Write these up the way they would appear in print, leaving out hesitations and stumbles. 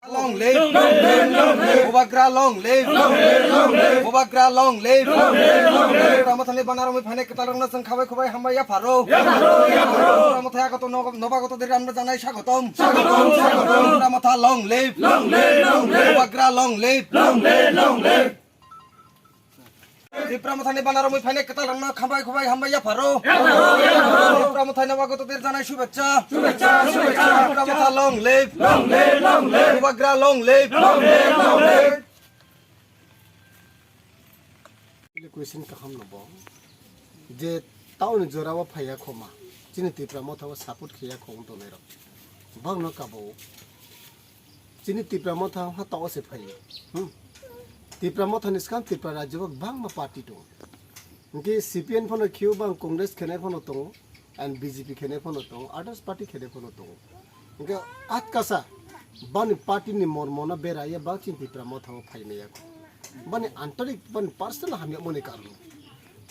Long live, Mubagra long live, Mubagra long live. Ramothani bana romi phane ketarangna sang khabai khabai hamaya pharo. Ramothaya koto nobagoto dir amra janai sagotom. Ramotha long live, Mubagra long live. TIPRA bana romi phane ketarangna khabai khabai hamaya pharo. Ramothai nobagoto dir janai shubechcha. Ramotha long live, Mubagra long live. Question ka ham no bo je taun jorawa phaya khoma chini TIPRA mothawa support khiya khong to nero bang no ka bo chini TIPRA mothawa ha taw se phai TIPRA mothani skam TIPRA rajya bang ma party to nge CPN phono khiu bang congress khene phono to and BJP khene phono to others party khene phono to nge at kasa bani party ni mormona bera ya ba chin TIPRA mothawa phai me ya bani antarik bani personal hamya mone karlo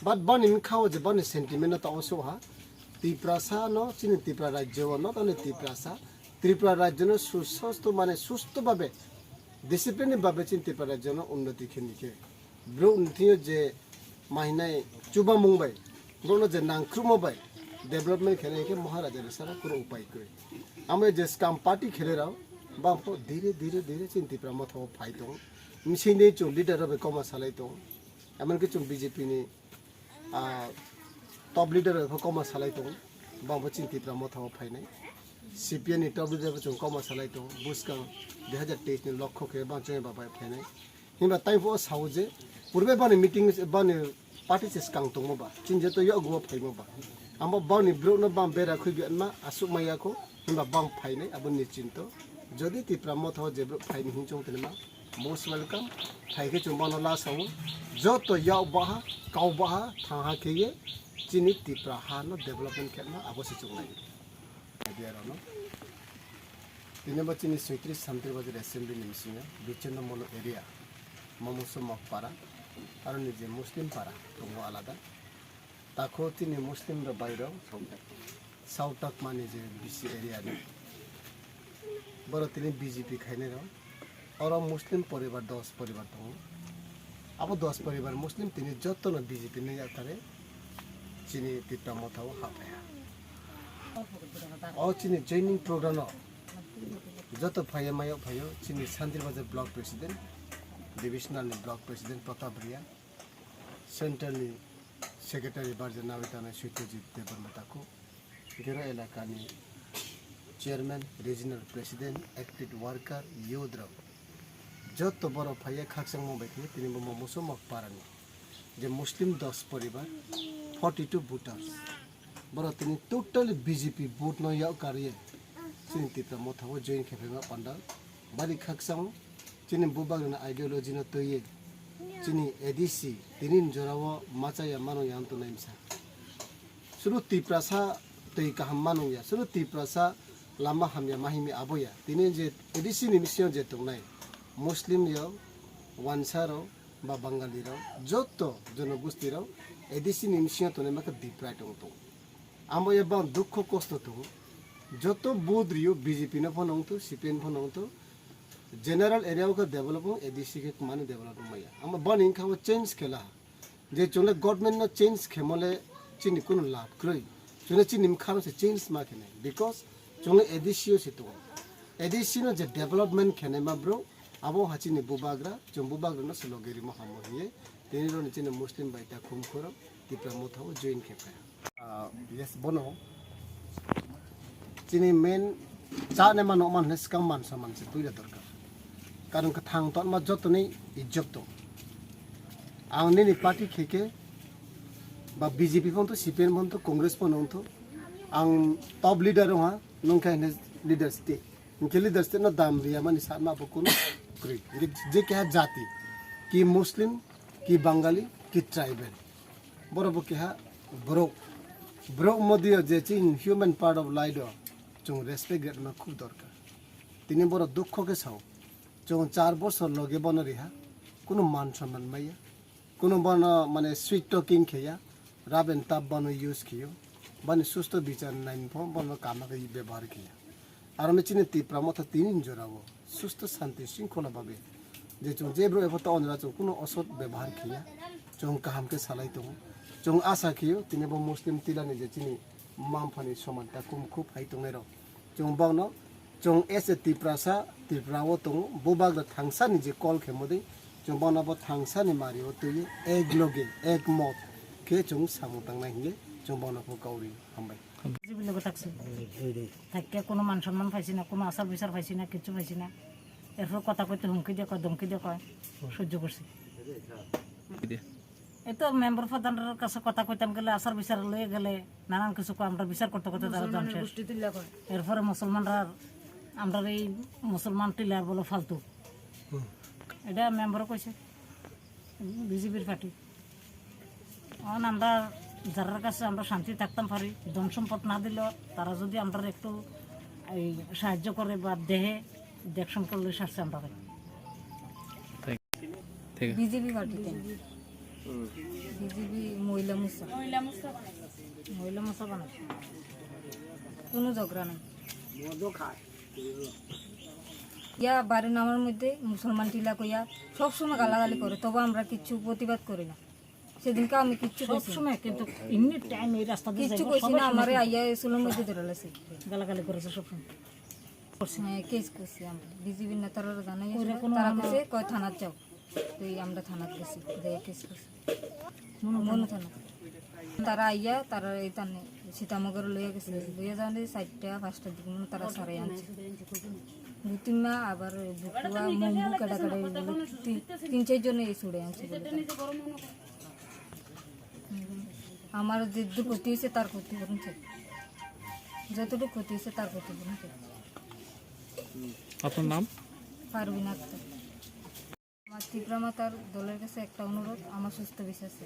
but bani mikhaw je bani sentiment ta also ha TIPRA sa no chini TIPRA rajya not only TIPRA sa TIPRA rajya no susto mane susto babe discipline babe chin TIPRA rajya no unnati khenike bro unntiyo je mahinai chuba mumbai bro no je nangkhrumo bai development khene ke maharaja ne sara puro upai kre ame je scam party khele rao ba dhire dhire chin TIPRA mothaw phai to मिसिने जो leader अब कमा सालाई तो एमन के जो BJP ने top leader अब कमा सालाई तो बांबो चिन TIPRA मथाव फाइने CPN ने टॉप लीडर अब जो कमा सालाई तो बुस्का 2023 ने लक्ष्य के बांचने बाबा फाइने हिंबा टाइम फो साउजे पूर्वे बाने मीटिंग बाने पार्टी से स्कांग तो मोबा चिन जे तो यो गो फाइ मोबा आमबा बाने ब्रो न बाम बेरा खुइ बिनमा आसु माया को हिंबा बाम फाइने अब निश्चिंत जदि TIPRA मथाव J फाइने हिंचों तनेमा most welcome thaike chumbano la saw jo to yaw baha kaw baha thaha kheye chini TIPRA ha no development kena abo se chungai idea no dine ba chini 37 samtir bazar assembly nimsinga bichena mono area mamuso mokpara aro nije muslim para tongo alada takho tini muslim ro bairo south tak mane je BC area ni boro tini BJP khaine ro और मुस्लिम परिवार 10 परिवार तो अब 10 परिवार मुस्लिम तिनी जत्तो न BJP ने यातारे चिनी TIPRA मथाव हापाया और चिनी जॉइनिंग प्रोग्राम जत्तो भयो चिनी शान्तिर बजार block president divisional block president Pratap रिया सेंट्रल सेक्रेटरी बारजन नाविताना सुत्यजित देवरमताको गेरा इलाकानी chairman regional president active worker योद्र जत बड़ भाई खाकसंग बैठे तीन मोमोसो मकपारानी जे मुस्लिम 10 परिवार 42 वोटर्स बड़ तीन टोटल BJP वोट न या कार्य चिनी TIPRA मथाव जॉइन खेफेमा पंडाल बारी खाकसंग चिनी बुबागना आइडियोलॉजी न तोये चिनी ADC तीन जोराव माचाया मानो यान तो नाइमसा सुरु TIPRA सा तोय कहम मानो या सुरु TIPRA सा लामा हमया माहिमी आबोया तीन जे ADC नि मिशन जे तंगनाय मुस्लिम यो वानसारो बा बंगाली रो जत्तो जनगोष्ठी रो ADC नि मिशन तो नेमाक TIPRA तो आमो ये बा दुख कष्ट तो जत्तो बुध रियो BJP न फनंग तो CPN फनंग तो जनरल एरिया का डेवलपमेंट ADC के माने डेवलपमेंट मया आम बनिंग खाव चेंज केला जे चोले गवर्नमेंट न चेंज खेमले चिनि कुन लाभ क्रै चोले चिनि खाम से चेंज मा केने बिकॉज चोले ADC से तो ADC न जे डेवलपमेंट खेने मा bro abo hachini bubagra jom bubagra no slogeri mahamo hiye teniro nichine muslim baita khumkhoro TIPRA mothaw join khepa yes bono chini main cha ne mano man skam man saman se tuira dorkar karon ka thang ton ma jotoni ijjot to ang ni party kheke ba BJP phon to CPN phon to congress phon to ang top leader ha nongkai ne leader state उनके leader state no dam riya mani sama bokun जे क्या जाति कि मुस्लिम कि बंगाली कि tribal बरोबर क्या bro bro Madhya J chin human part of life जो respect में खूब दरकार तीन बड़ दुख के साव जो 4 बছর लगे बन रिहा कोनो मान सम्मान मैया कोनो बन माने स्वीट टॉकिंग खेया राबेन ताब बन यूज कियो बन सुस्त विचार नाइन बन काम के व्यवहार किया और में चिन TIPRA मथ तीन जोरावो সুস্থ শান্তি শৃঙ্খলাভাবে যে जों जेब्रो एफोर्ट अनरा जों कुनो असत व्यवहार खिया जों काहामके सालाय दङ जों आसा खियो तिनिबो मुस्लिम तिलानि जे तिनि मामफानि समानता खुब हाय दंनाय र जों बावनो जों एसे तिप्रासा तिप्रावो दङ बुबाग्रा थांसानि जे कल खेमोदै जों बावनाबो थांसानि मारियो तुयो एक लगे एक मत के जों सामुतांनाय हिये जों बावनाबो गावरि हामबाय জীবন লোক থাকছে থাকে কোনো মান সম্মান পাইছি না কোনো আচার বিচার পাইছি না কিছু পাইছি না এরপর কথা কইতে হুমকি দিয়ে কয় ধমকি দিয়ে কয় সহ্য করছি এই তো মেম্বার প্রধানের কাছে কথা কইতাম গেলে আচার বিচার লয়ে গেলে নানান কিছু কয় আমরা বিচার করতে করতে তারা দাম শেষ এরপরে মুসলমানরা আমরা এই মুসলমান টিলা বলে ফালতু এটা মেম্বারও কইছে বিজেপির পার্টি এখন আমরা যার কাছে আমরা শান্তি থাকতাম পারি ধন সম্পদ না দিলেও তারা যদি আমরা একটু এই সাহায্য করে বা দেহে দেখশন করলে সারছে আমরা বিজেপি পার্টিতে বিজেপি মহিলা মোসা বানাচ্ছে কোনো ঝগড়া নেই ইয়া বাড়ির নামের মধ্যে মুসলমান টিলা কইয়া সবসময় গালাগালি করে তবু আমরা কিচ্ছু প্রতিবাদ করি না সেদিনকে আমি কিচ্ছু সময় কিন্তু এমনি টাইম এই রাস্তা দিয়ে কিচ্ছু কইছি না আমার আইয়া স্কুলের মধ্যে ধরে লাগছে গালাগালি করেছে সবসময় হ্যাঁ কেস করছি আমরা বিজেপির নেতারা জানাই তারা কাছে কয় থানার যাও তো আমরা থানার গেছি কেস করছি মনু থানা তারা আইয়া তারা এই তানে সীতামগর লইয়া গেছে লইয়া যাওয়া 4টা 5টার দিকে মনে তারা সারাই আনছে বুতিমা আবার বুকুয়া মম্বু কাটা কাটা 3-4 জনে এই ছুড়ে আনছে আমার যে ক্ষতি হয়েছে তার ক্ষতিপূরণ চাই যতটুকু ক্ষতি হয়েছে তার ক্ষতিপূরণ চাই আপনার নাম পারবিন আক্তার আমার তীব্র মাতার দলের কাছে একটা অনুরোধ আমার সুস্থ বিশ্বাসে